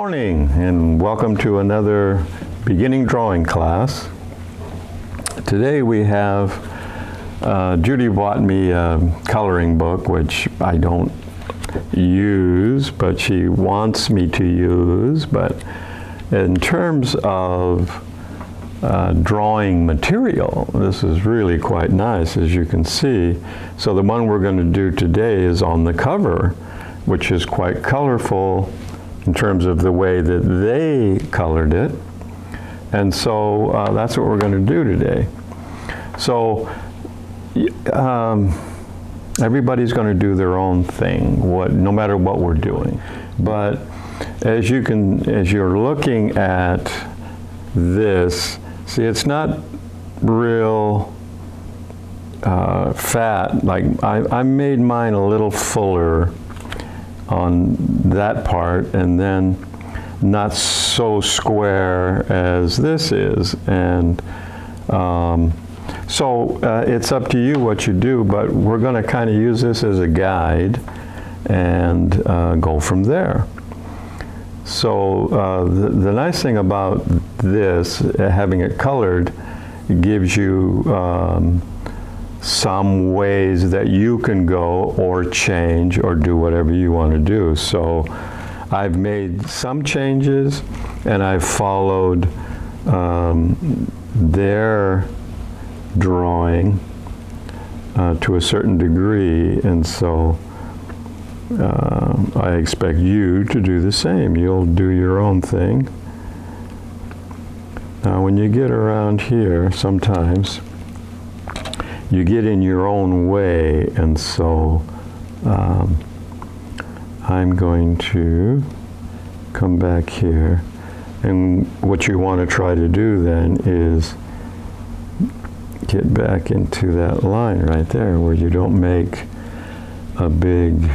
morning and welcome to another beginning drawing class. Today we have, Judy bought me a coloring book which I don't use, but she wants me to use. But in terms of drawing material, this is really quite nice, as you can see. So the one we're going to do today is on the cover, which is quite colorful in terms of the way that they colored it. And so that's what we're going to do today. So everybody's going to do their own thing, no matter what we're doing. But as you're looking at this, see, it's not real fat. Like I made mine a little fuller on that part, and then not so square as this is. And so it's up to you what you do, but we're going to kind of use this as a guide and go from there. So the nice thing about this, having it colored, gives you some ways that you can go or change or do whatever you want to do. So I've made some changes and I've followed their drawing to a certain degree, and so I expect you to do the same. You'll do your own thing. Now when you get around here, sometimes you get in your own way, and so I'm going to come back here, and what you want to try to do then is get back into that line right there where you don't make a big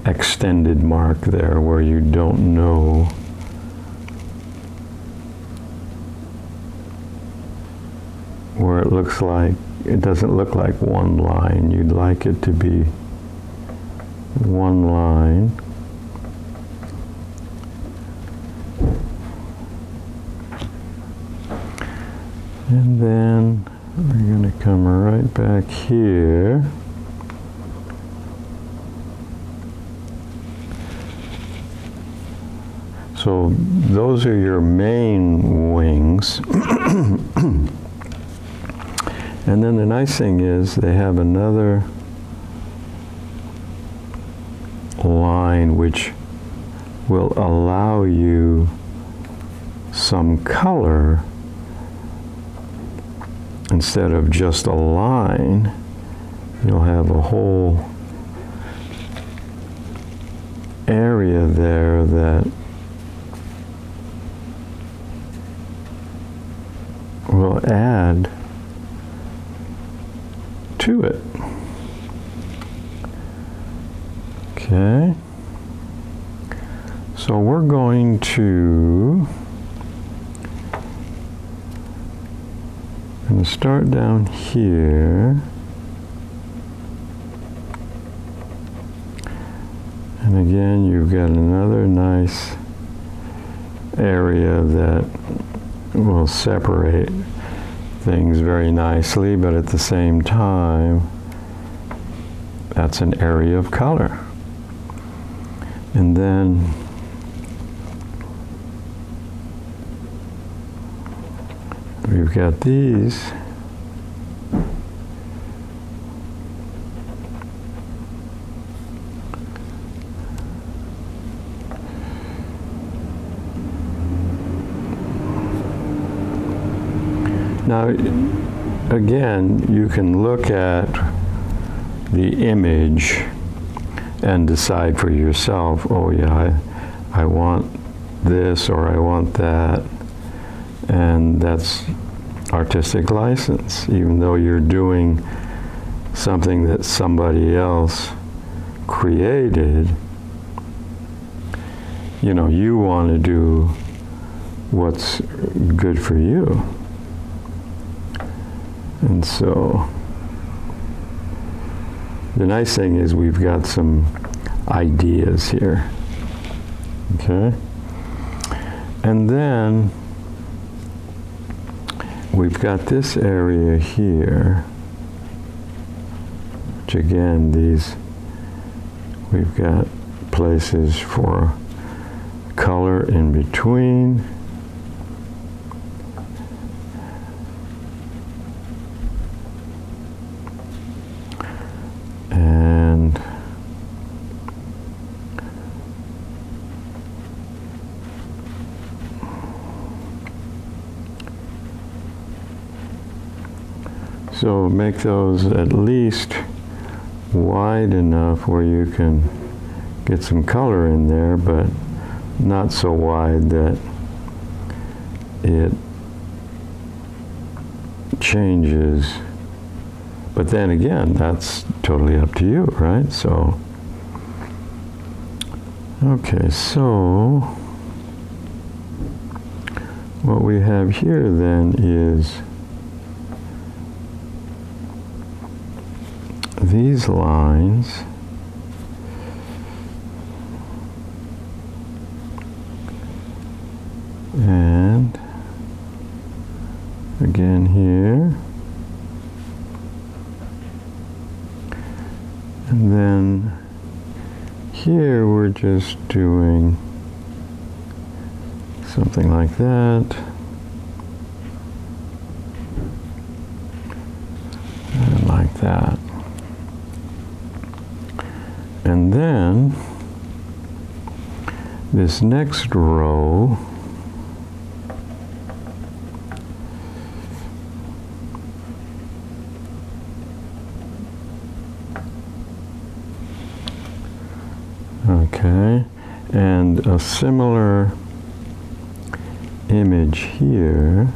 extended mark there where you don't know where it looks like, it doesn't look like one line. You'd like it to be one line. And then we're going to come right back here. So those are your main wings. And then the nice thing is they have another line which will allow you some color. Instead of just a line, you'll have a whole area there that will add to it. Okay. So we're going to start down here, and again you've got another nice area that will separate things very nicely, but at the same time that's an area of color. And then we've got these. Now, again, you can look at the image and decide for yourself, oh yeah, I want this or I want that. And that's artistic license, even though you're doing something that somebody else created. You know, you want to do what's good for you. And so the nice thing is we've got some ideas here. Okay? And then we've got this area here, which again, we've got places for color in between. And so make those at least wide enough where you can get some color in there, but not so wide that it changes. But then again, that's totally up to you, right? So, okay, so what we have here then is these lines. And again here. And then here we're just doing something like that. And like that. And then this next row, okay, and a similar image here.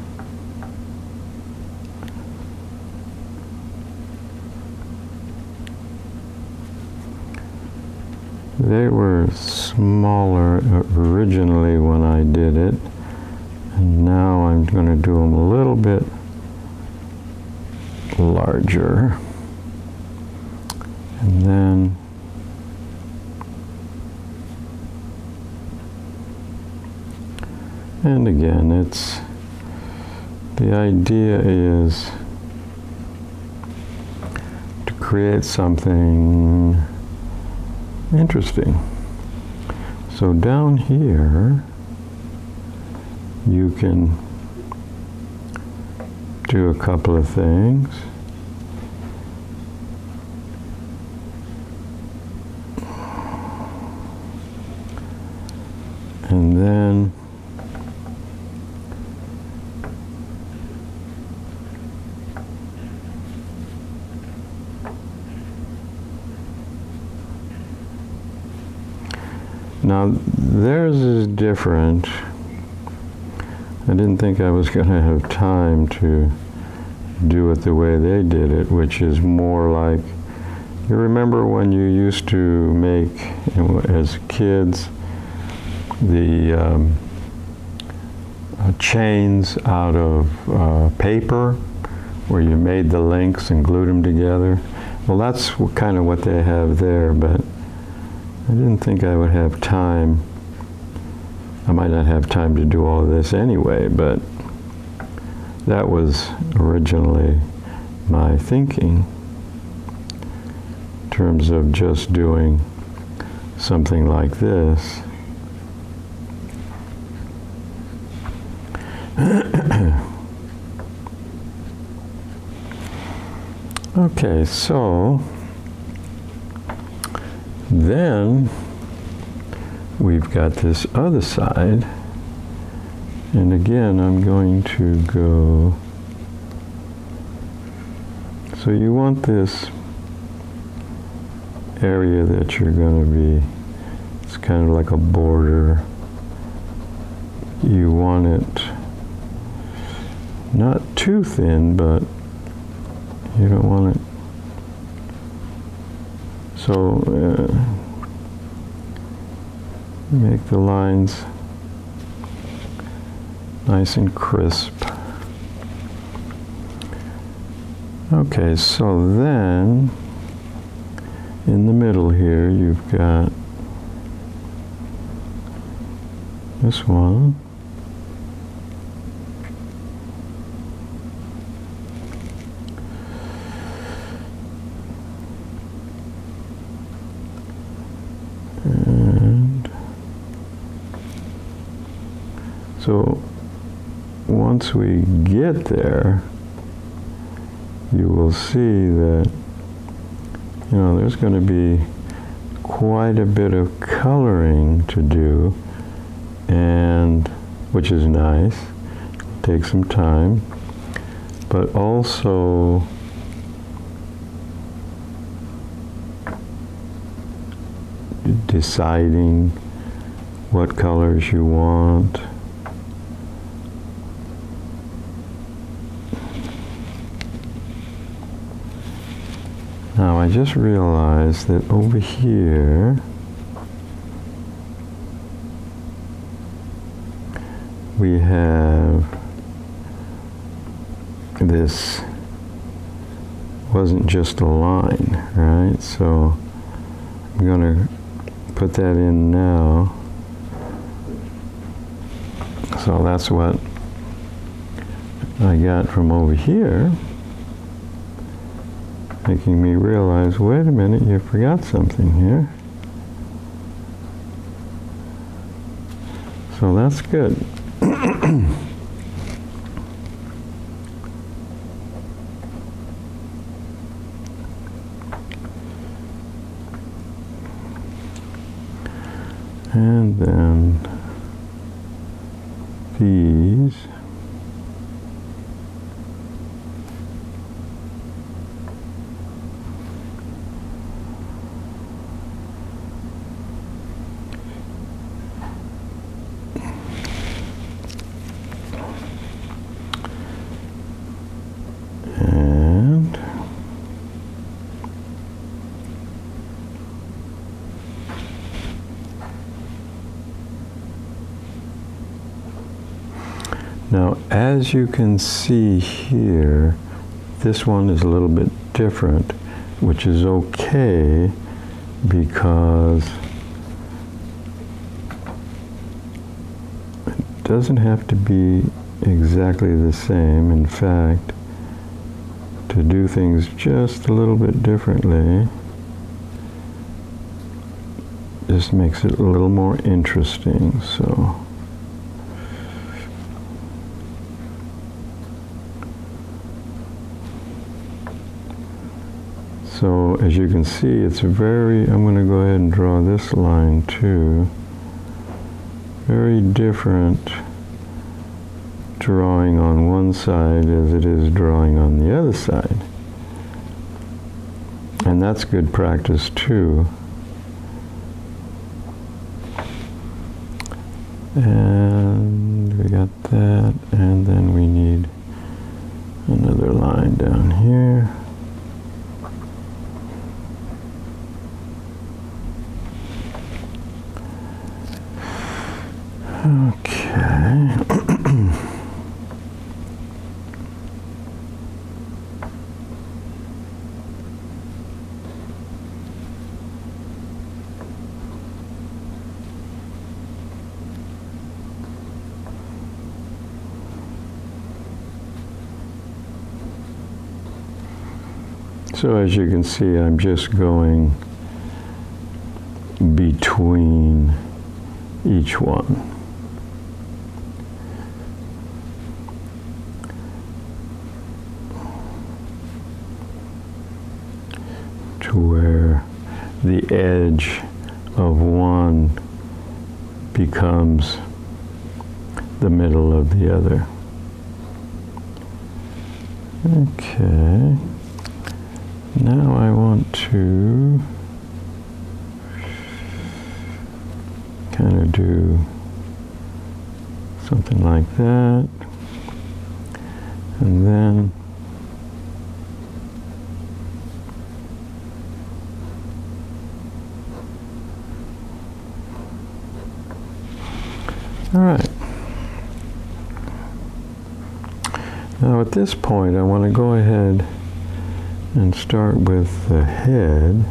They were smaller originally when I did it, and now I'm going to do them a little bit larger. And then and again, the idea is to create something interesting. So down here, you can do a couple of things. And then now, theirs is different. I didn't think I was going to have time to do it the way they did it, which is more like, you remember when you used to make, as kids, the chains out of paper, where you made the links and glued them together? Well, that's kind of what they have there, but I didn't think I would have time. I might not have time to do all of this anyway, but that was originally my thinking in terms of just doing something like this. Okay, so then we've got this other side, and again I'm going to go, so you want this area that you're going to be, it's kind of like a border, you want it not too thin, but you don't want it so make the lines nice and crisp. Okay, so then in the middle here you've got this one. And so once we get there, you will see that, you know, there's going to be quite a bit of coloring to do, and which is nice. Take some time, but also deciding what colors you want. Now I just realized that over here we have this, wasn't just a line, right? So I'm going to put that in now. So that's what I got from over here, making me realize, wait a minute, you forgot something here. So that's good. And then these. And now, as you can see here, this one is a little bit different, which is okay because it doesn't have to be exactly the same. In fact, to do things just a little bit differently just makes it a little more interesting. So as you can see, it's very, I'm going to go ahead and draw this line too. Very different drawing on one side as it is drawing on the other side. And that's good practice too. And we got that, and then we need another line down here. Okay. So as you can see, I'm just going between each one. To where the edge of one becomes the middle of the other. Okay. Now I want to kind of do something like that, and then all right. Now at this point I want to go ahead and start with the head.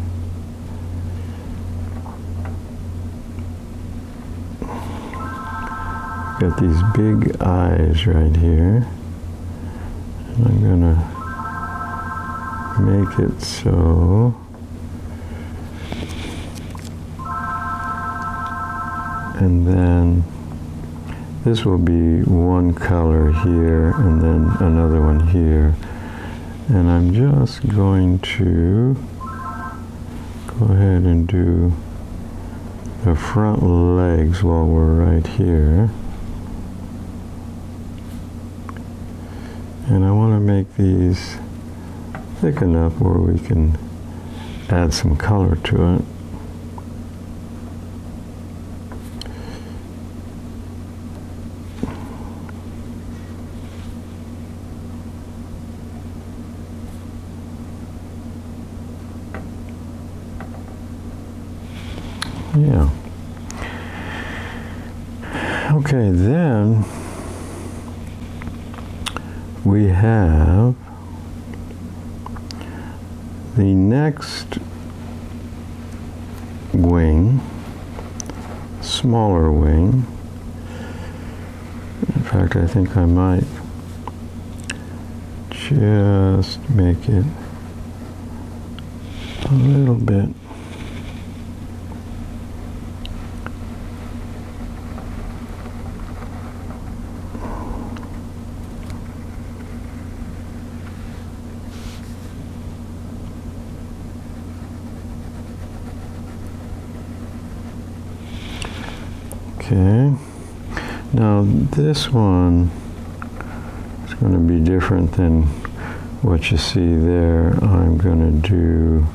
got these big eyes right here. And I'm going to make it so and then this will be one color here and then another one here. And I'm just going to go ahead and do the front legs while we're right here. And I want to make these thick enough where we can add some color to it. Yeah. Okay, then we have the next wing, smaller wing. In fact, I think I might just make it a little bit okay. Now this one is going to be different than what you see there. I'm going to do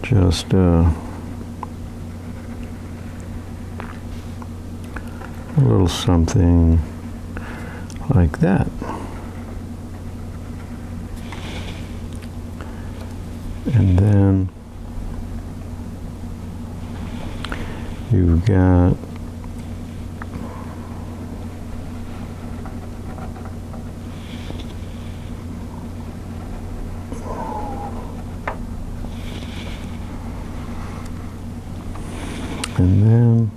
just a little something like that. And then you've got and then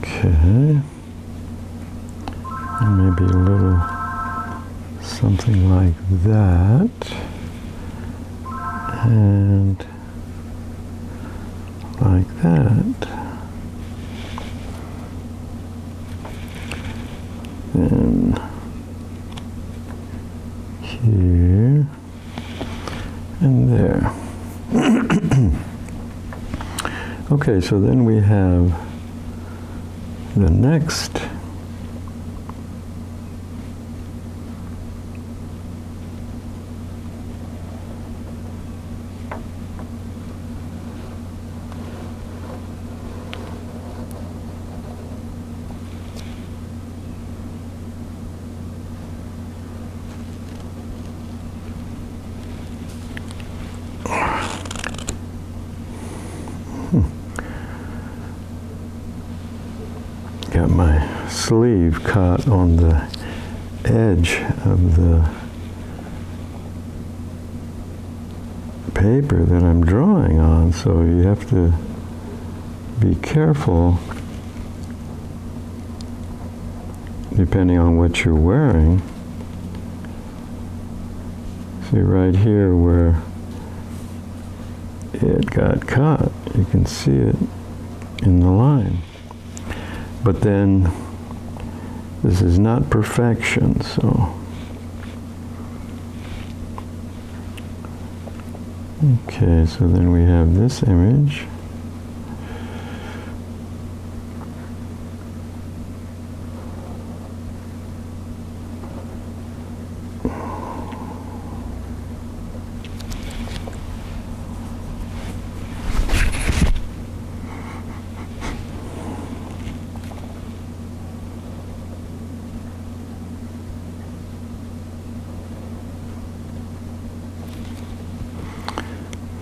okay, and maybe a little something like that, and like that, then here and there. Okay, so then we have the next got my sleeve caught on the edge of the paper that I'm drawing on, so you have to be careful depending on what you're wearing. See right here where it got caught, you can see it in the line. But then this is not perfection, so okay, so then we have this image.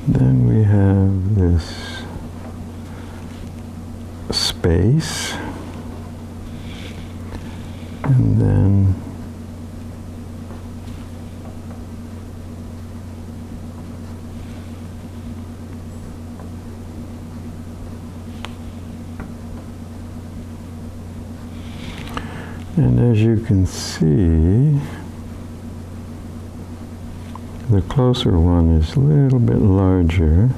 Then we have this base, and then as you can see, the closer one is a little bit larger.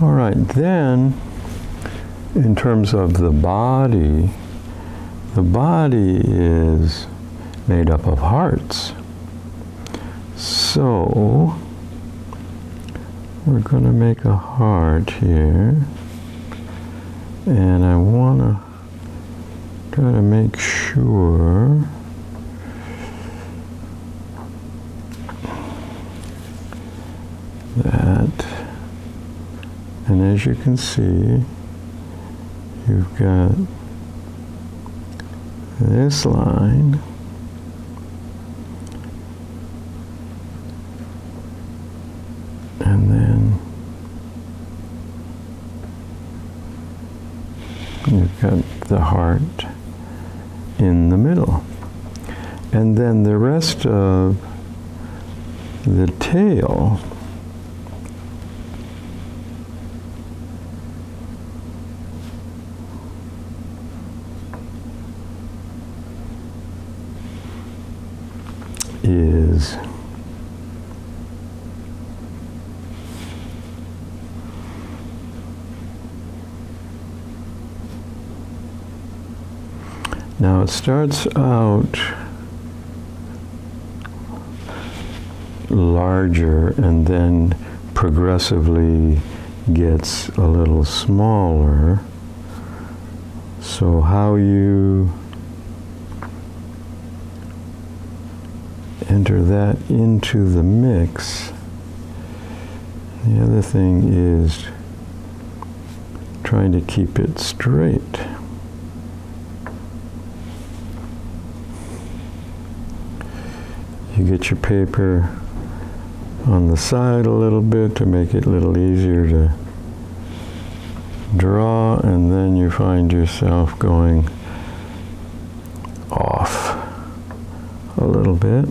All right, then in terms of the body is made up of hearts. So we're going to make a heart here, and I want to try to make sure that, and as you can see, you've got this line, and then you've got the heart in the middle. And then the rest of the tail is now, it starts out larger and then progressively gets a little smaller. So how you enter that into the mix. The other thing is trying to keep it straight. You get your paper on the side a little bit to make it a little easier to draw, and then you find yourself going off a little bit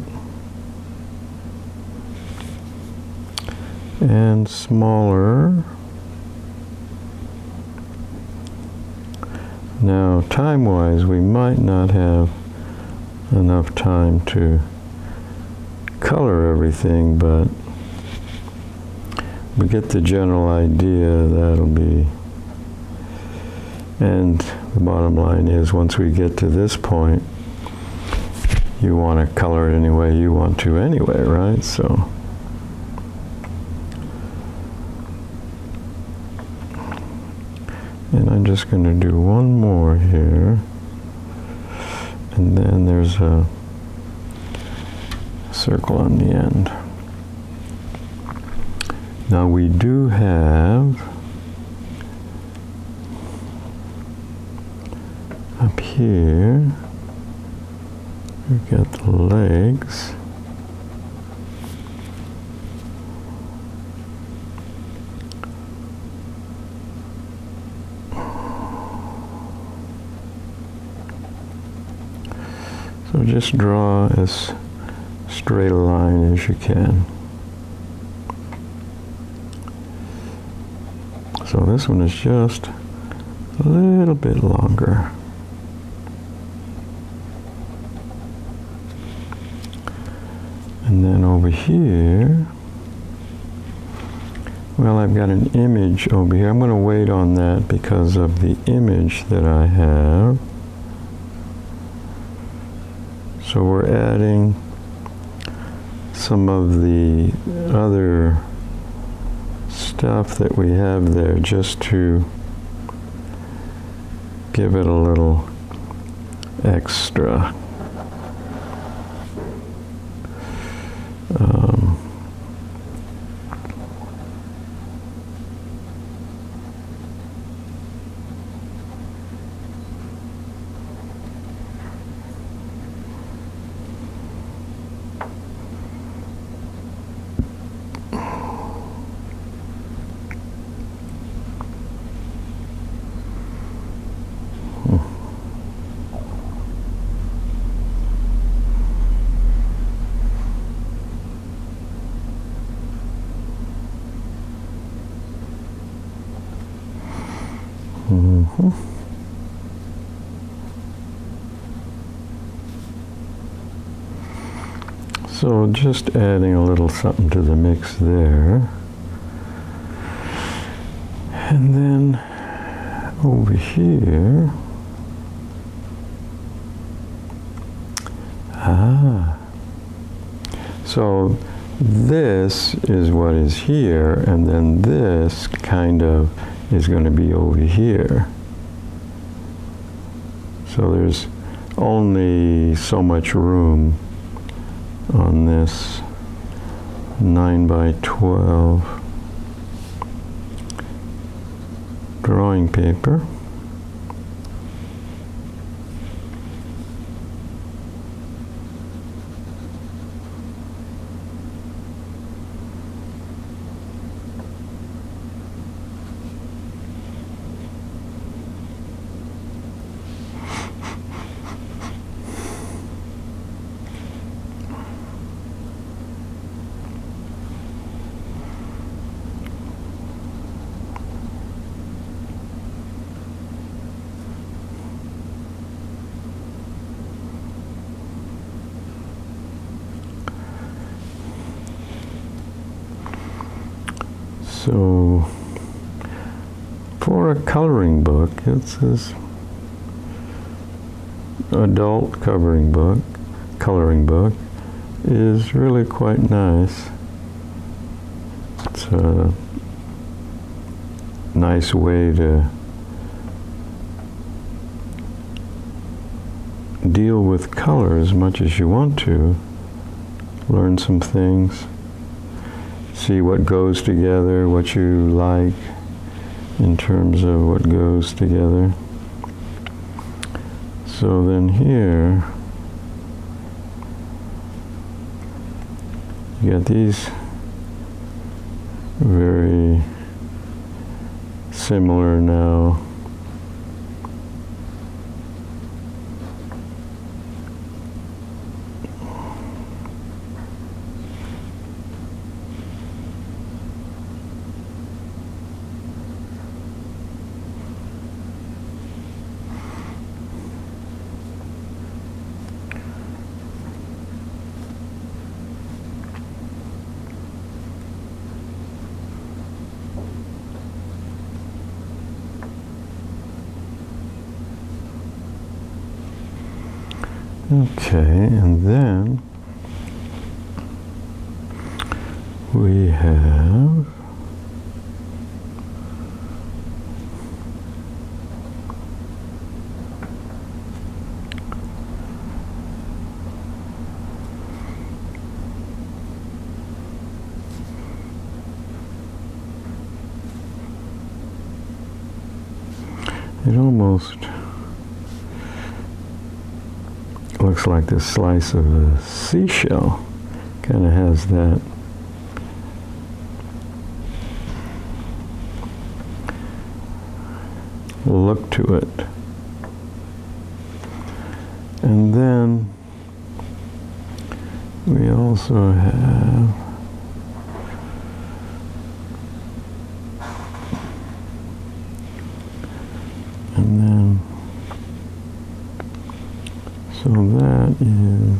and smaller. Now, time-wise, we might not have enough time to color everything, but we get the general idea. That'll be, and the bottom line is, once we get to this point, you want to color it any way you want to anyway, right? So and I'm just going to do one more here, and then there's a circle on the end. Now we do have up here, we've got the legs. So just draw as straight a line as you can. So this one is just a little bit longer. And then over here, well, I've got an image over here. I'm going to wait on that because of the image that I have. So we're adding some of the other stuff that we have there just to give it a little extra. Mhm. So just adding a little something to the mix there. And then over here, so this is what is here, and then this kind of is going to be over here. So there's only so much room on this 9 by 12 drawing paper. So for a coloring book, it's this adult coloring book is really quite nice. It's a nice way to deal with color as much as you want to, learn some things, see what goes together, what you like in terms of what goes together. So then here, you got these very similar now. Okay, and then we have it almost looks like this slice of a seashell. Kind of has that look to it. And then we also have so that is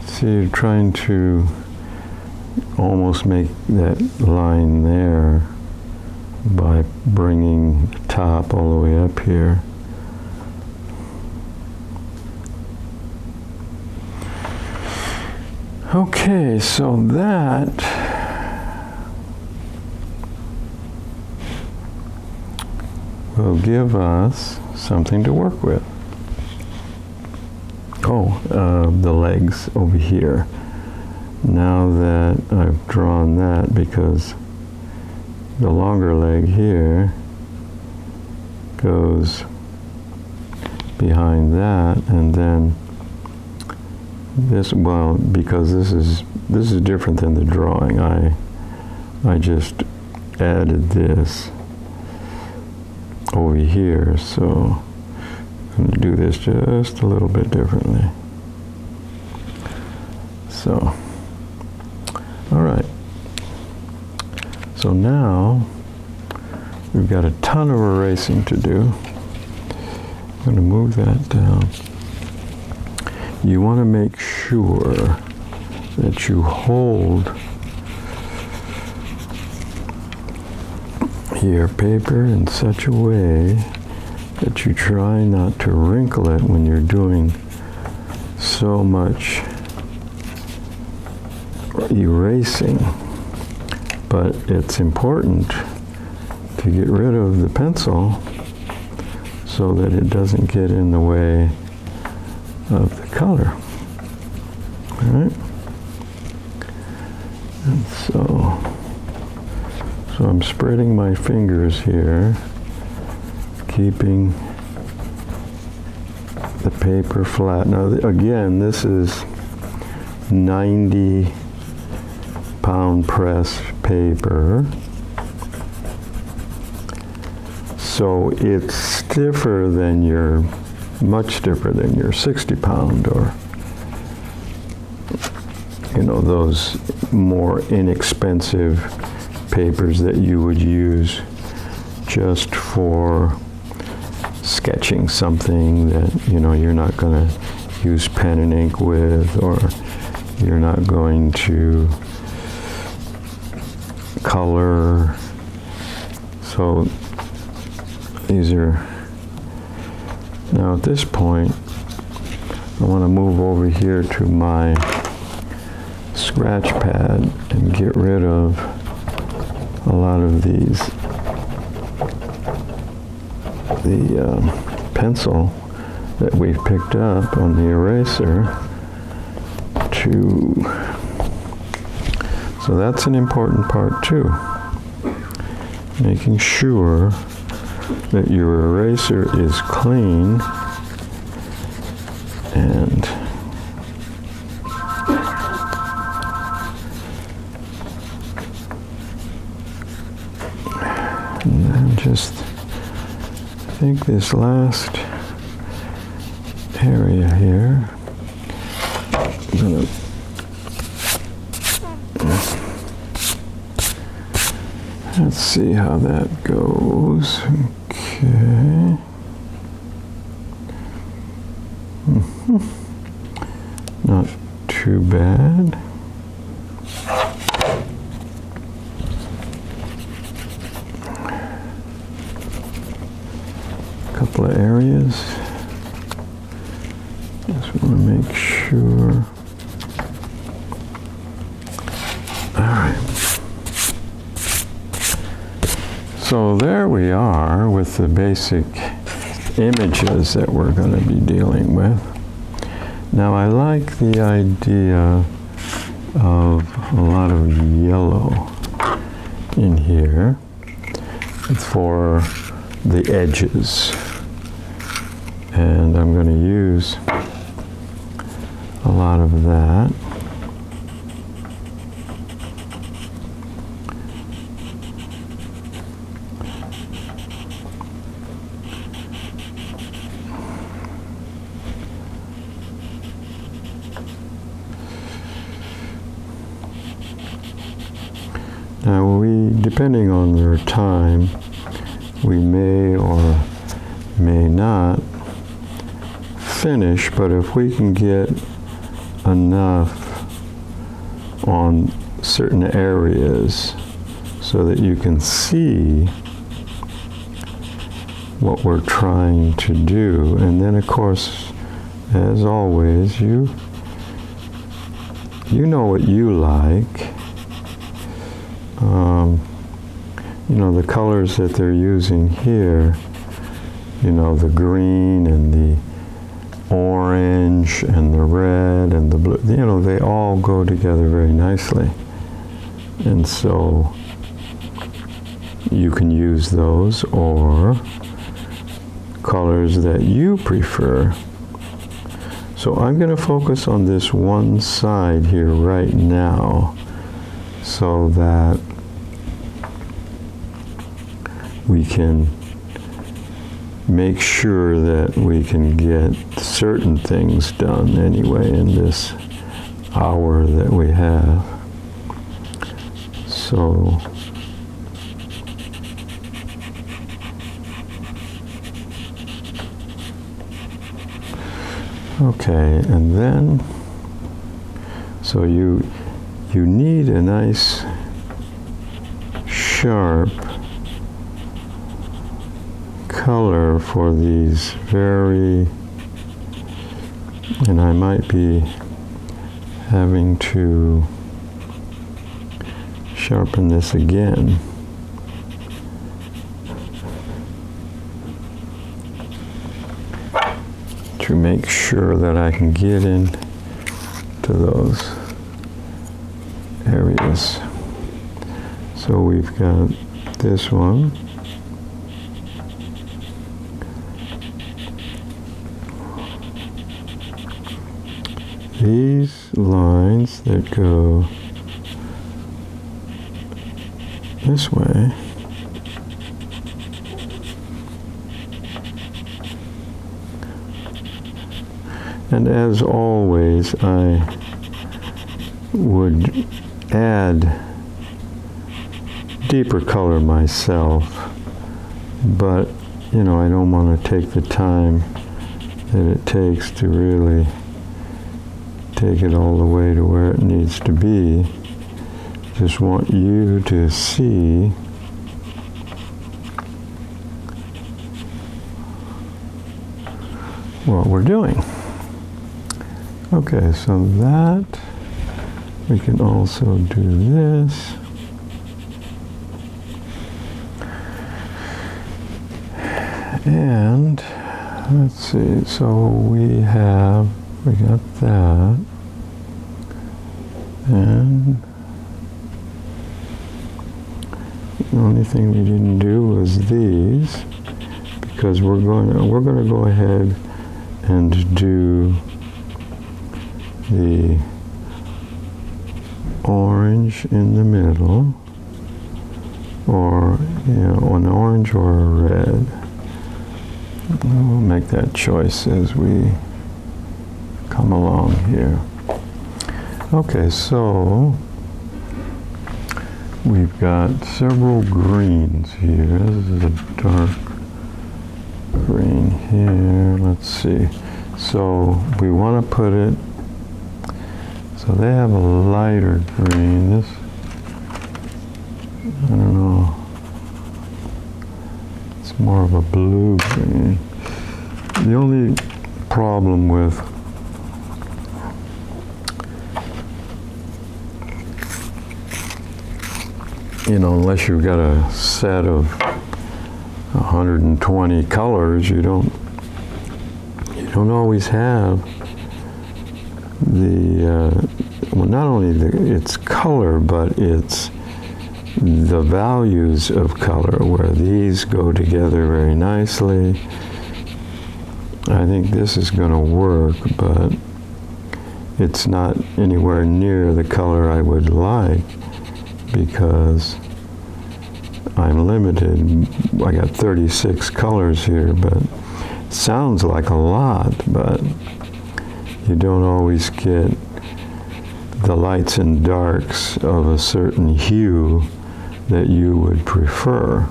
so you're trying to almost make that line there by bringing the top all the way up here. Okay, so that will give us something to work with. The legs over here. Now that I've drawn that, because the longer leg here goes behind that, and then this, well, because this is different than the drawing. I just added this over here, so I'm going to do this just a little bit differently. So, all right. So now we've got a ton of erasing to do. I'm going to move that down. You want to make sure that you hold your paper in such a way that you try not to wrinkle it when you're doing so much erasing. But it's important to get rid of the pencil so that it doesn't get in the way of the color. All right? And so I'm spreading my fingers here, keeping the paper flat. Now, again, this is 90-pound press paper, so it's stiffer than your, much stiffer than your 60-pound or, you know, those more inexpensive papers that you would use just for sketching something that, you know, you're not going to use pen and ink with, or you're not going to color. So these are, now at this point I want to move over here to my scratch pad and get rid of a lot of these, the pencil that we've picked up on the eraser to, so that's an important part too, making sure that your eraser is clean and then just, I think this last area here, I'm gonna let's see how that goes. Okay. Not too bad. Couple of areas. Just want to make sure. All right. So there we are with the basic images that we're going to be dealing with. Now I like the idea of a lot of yellow in here for the edges, and I'm going to use a lot of that. Now depending on your time, we may or may not finish, but if we can get enough on certain areas so that you can see what we're trying to do, and then of course, as always, you know what you like. You know, the colors that they're using here, you know, the green and the orange and the red and the blue, you know, they all go together very nicely. And so you can use those or colors that you prefer. So I'm going to focus on this one side here right now so that we can make sure that we can get certain things done anyway in this hour that we have. So okay, and then so you need a nice sharp color for these very, and I might be having to sharpen this again. To make sure that I can get in to those areas. So we've got this one. These lines that go this way and as always I would add deeper color myself, but you know, I don't want to take the time that it takes to really take it all the way to where it needs to be. Just want you to see what we're doing. Okay, so that we can also do this. And let's see, so we got that. And the only thing we didn't do was these, because we're going to go ahead and do the orange in the middle, or an orange or a red. We'll make that choice as we come along here. Okay, so we've got several greens here. This is a dark green here. Let's see. So we want to put it, so they have a lighter green. This, I don't know, it's more of a blue green. The only problem with unless you've got a set of 120 colors, you don't always have the well, not only its color, but it's the values of color, where these go together very nicely. I think this is going to work, but it's not anywhere near the color I would like, because I'm limited. I got 36 colors here, but it sounds like a lot, but you don't always get the lights and darks of a certain hue that you would prefer.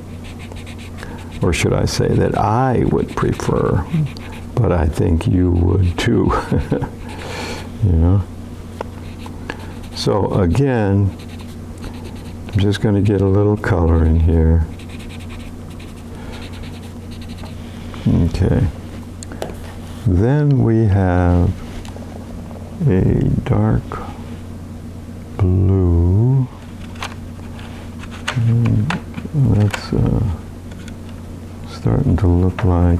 Or should I say that I would prefer, but I think you would too. So again, I'm just going to get a little color in here. Okay. Then we have a dark blue. And that's starting to look like,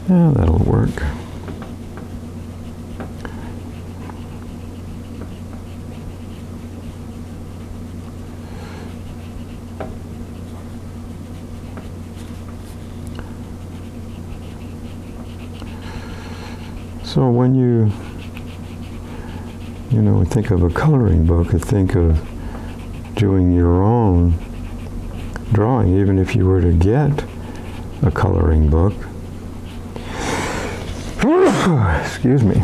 yeah, that'll work. So when you think of a coloring book, I think of doing your own drawing, even if you were to get a coloring book. Excuse me.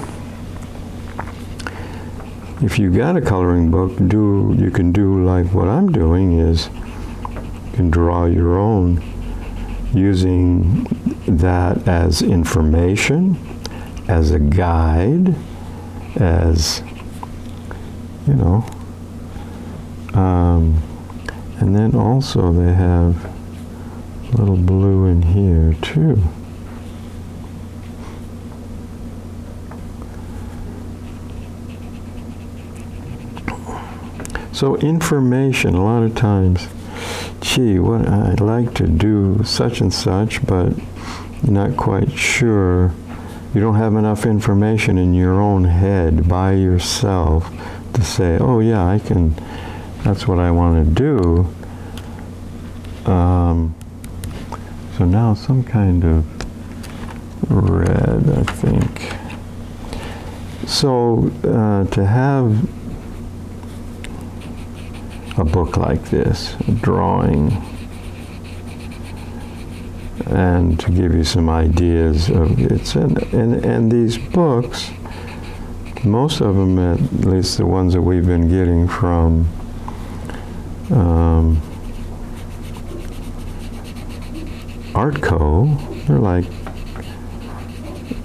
If you got a coloring book, you can do like what I'm doing, is you can draw your own using that as information, as a guide, as, you know, and then also they have a little blue in here too. So information, a lot of times, gee, what I'd like to do such and such, but you're not quite sure. You don't have enough information in your own head by yourself to say, oh yeah, I can, that's what I want to do. So now some kind of red, I think. So to have a book like this, a drawing, and to give you some ideas of it's and these books, most of them, at least the ones that we've been getting from Artco, they're like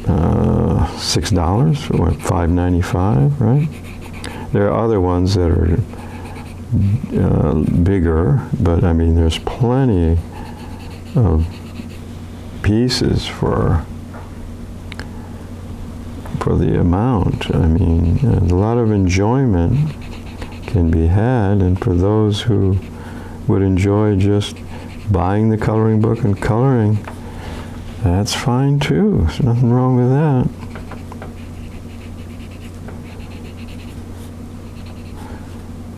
$6 or $5.95, right? There are other ones that are bigger, but I mean, there's plenty of pieces for the amount. I mean, a lot of enjoyment can be had, and for those who would enjoy just buying the coloring book and coloring, that's fine too. There's nothing wrong with that.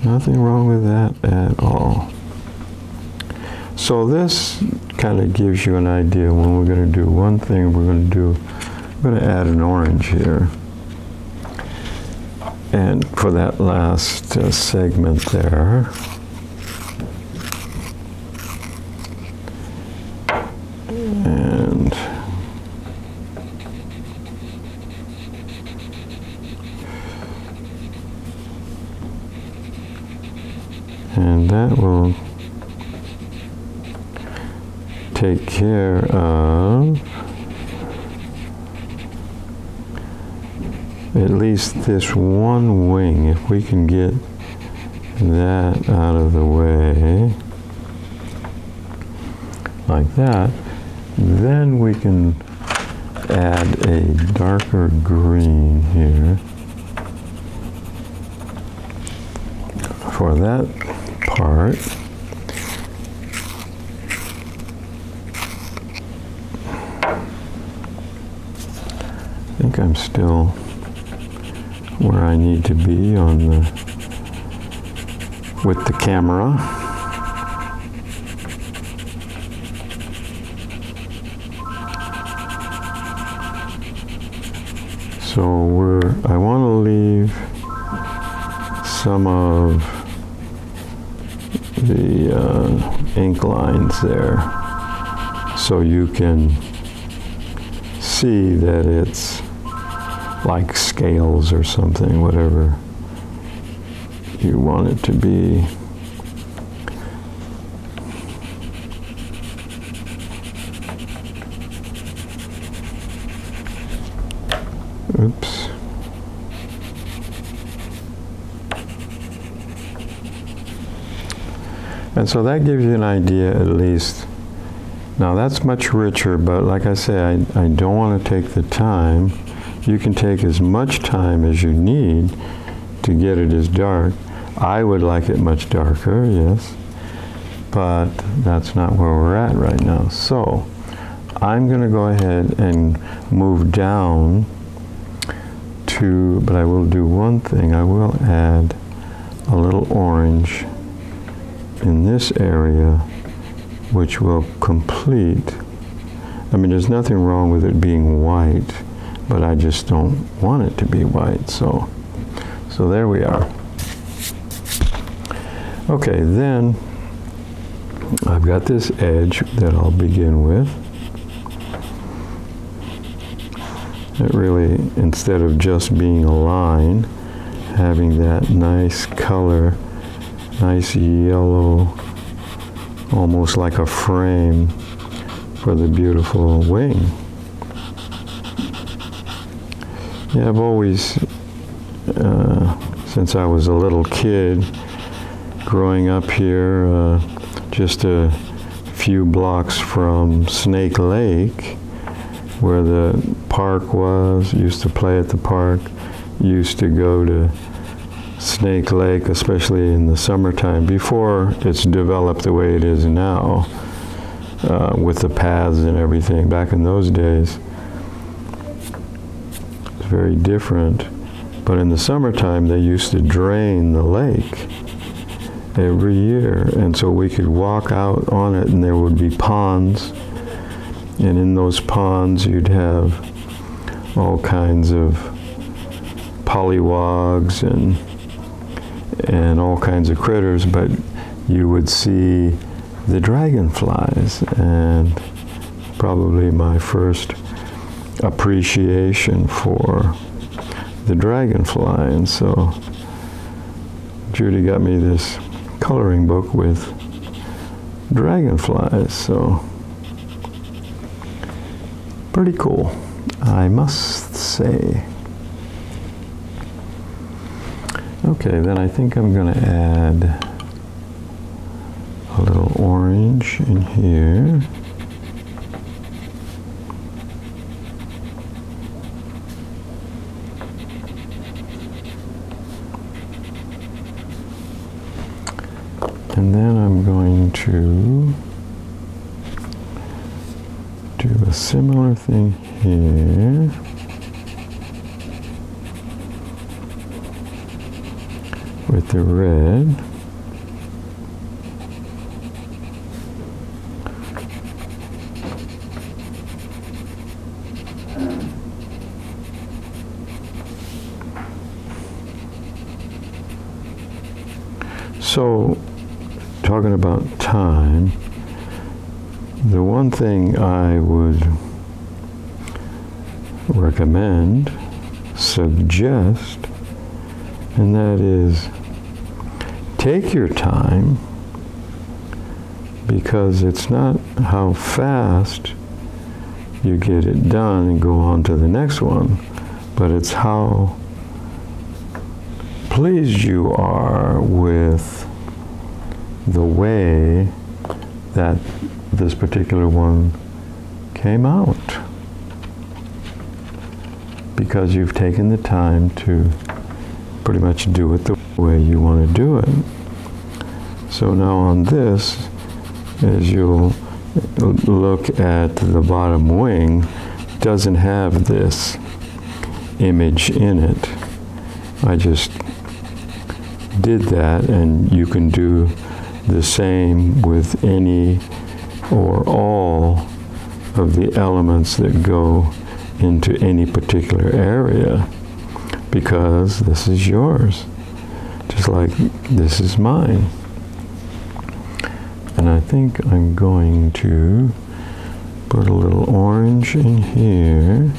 Nothing wrong with that at all. So this kind of gives you an idea when we're going to do one thing. I'm going to add an orange here. And for that last segment there, and that will take care of at least this one wing. If we can get that out of the way like that, then we can add a darker green here for that part. I think I'm still where I need to be with the camera. So I want to leave some of the ink lines there so you can see that it's like scales or something, whatever you want it to be. Oops. And so that gives you an idea at least. Now that's much richer, but like I say, I don't want to take the time. You can take as much time as you need to get it as dark. I would like it much darker, yes, but that's not where we're at right now. So I'm going to go ahead and move down to, but I will do one thing. I will add a little orange in this area, which will complete. I mean, there's nothing wrong with it being white, but I just don't want it to be white. So there we are. Okay, then I've got this edge that I'll begin with. It really, instead of just being a line, having that nice color, nice yellow, almost like a frame for the beautiful wing. Yeah, I've always, since I was a little kid, growing up here, just a few blocks from Snake Lake, where the park was, used to play at the park, used to go to Snake Lake, especially in the summertime, before it's developed the way it is now, with the paths and everything. Back in those days, it's very different. But in the summertime, they used to drain the lake every year, and so we could walk out on it, and there would be ponds, and in those ponds you'd have all kinds of pollywogs and all kinds of critters, but you would see the dragonflies, and probably my first appreciation for the dragonfly. And so Judy got me this coloring book with dragonflies, so pretty cool, I must say. Okay, then I think I'm going to add a little orange in here. And then I'm going to do a similar thing here. With the red. So, talking about time, the one thing I would recommend, suggest, and that is take your time, because it's not how fast you get it done and go on to the next one, but it's how pleased you are with the way that this particular one came out, because you've taken the time to pretty much do it the way you want to do it. So now on this, as you'll look at the bottom wing, doesn't have this image in it. I just did that, and you can do the same with any or all of the elements that go into any particular area, because this is yours, just like this is mine. And I think I'm going to put a little orange in here.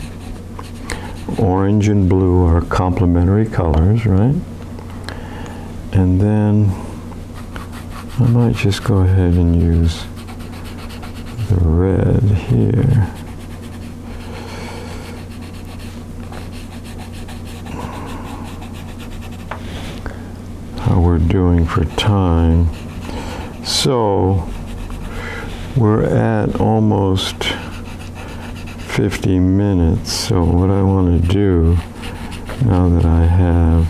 Orange and blue are complementary colors, right? And then I might just go ahead and use the red here. How we're doing for time. So we're at almost 50 minutes. So what I want to do, now that I have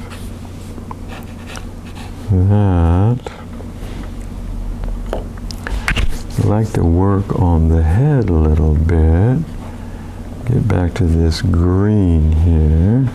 that, I'd like to work on the head a little bit. Get back to this green here.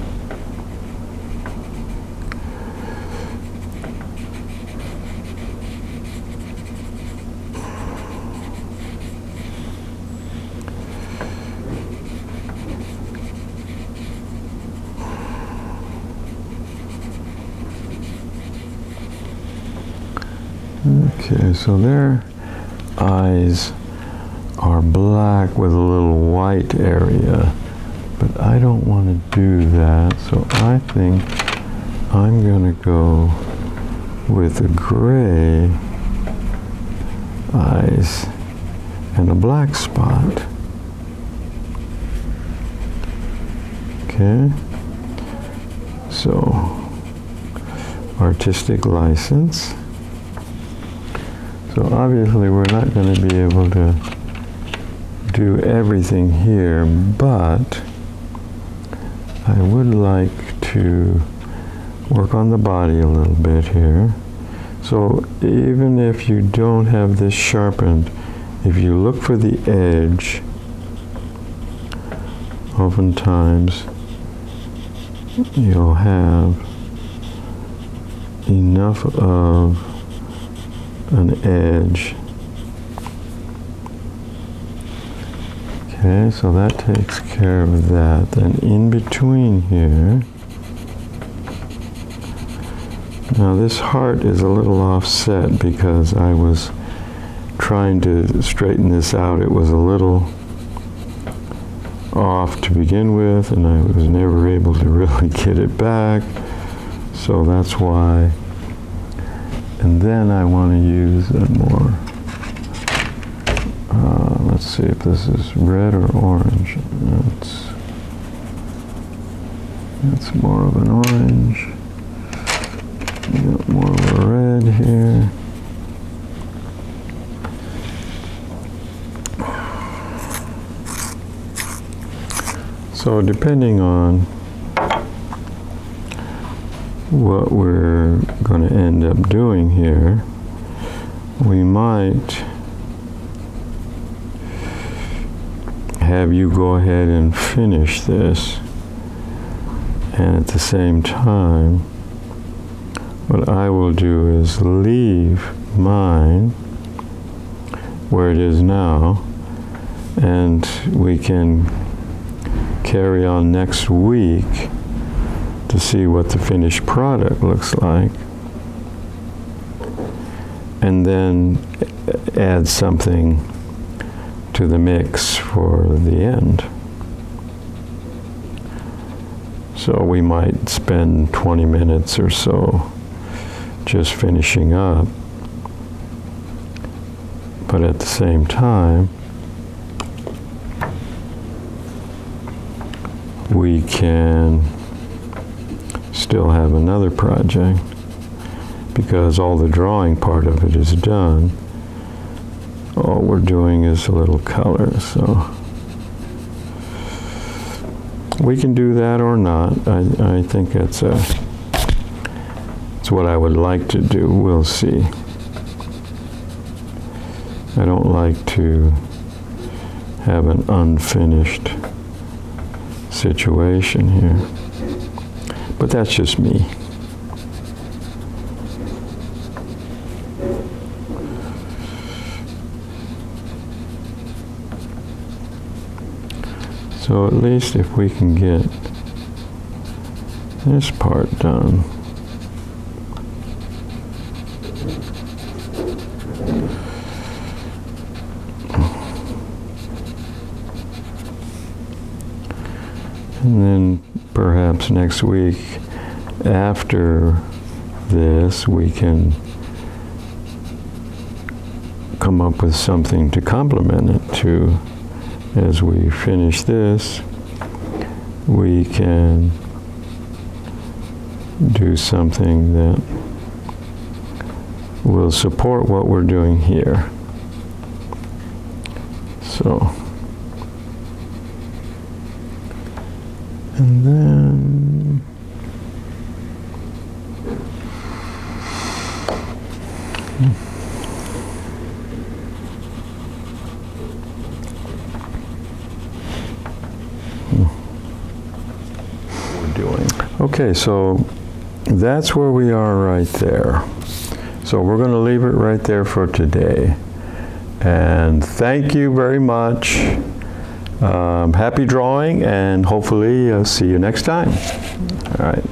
Okay, so their eyes are black with a little white area, but I don't want to do that, so I think I'm going to go with the gray eyes and a black spot. Okay, so artistic license. So obviously we're not going to be able to do everything here, but I would like to work on the body a little bit here. So even if you don't have this sharpened, if you look for the edge, oftentimes you'll have enough of an edge. Okay, so that takes care of that. Then in between here, now this heart is a little offset because I was trying to straighten this out. It was a little off to begin with, and I was never able to really get it back. So that's why. And then I want to use a more, let's see if this is red or orange. It's more of an orange. Got more of a red here. So depending on what we're going to end up doing here, we might have you go ahead and finish this, and at the same time what I will do is leave mine where it is now, and we can carry on next week to see what the finished product looks like, and then add something to the mix for the end. So we might spend 20 minutes or so just finishing up, but at the same time we can still have another project because all the drawing part of it is done. All we're doing is a little color, so we can do that or not. I think it's what I would like to do. We'll see. I don't like to have an unfinished situation here, but that's just me. So at least if we can get this part done, and then perhaps next week after this we can come up with something to complement it to. As we finish this, we can do something that will support what we're doing here. So, and then okay, so that's where we are right there. So we're going to leave it right there for today. And thank you very much. Happy drawing, and hopefully see you next time. All right.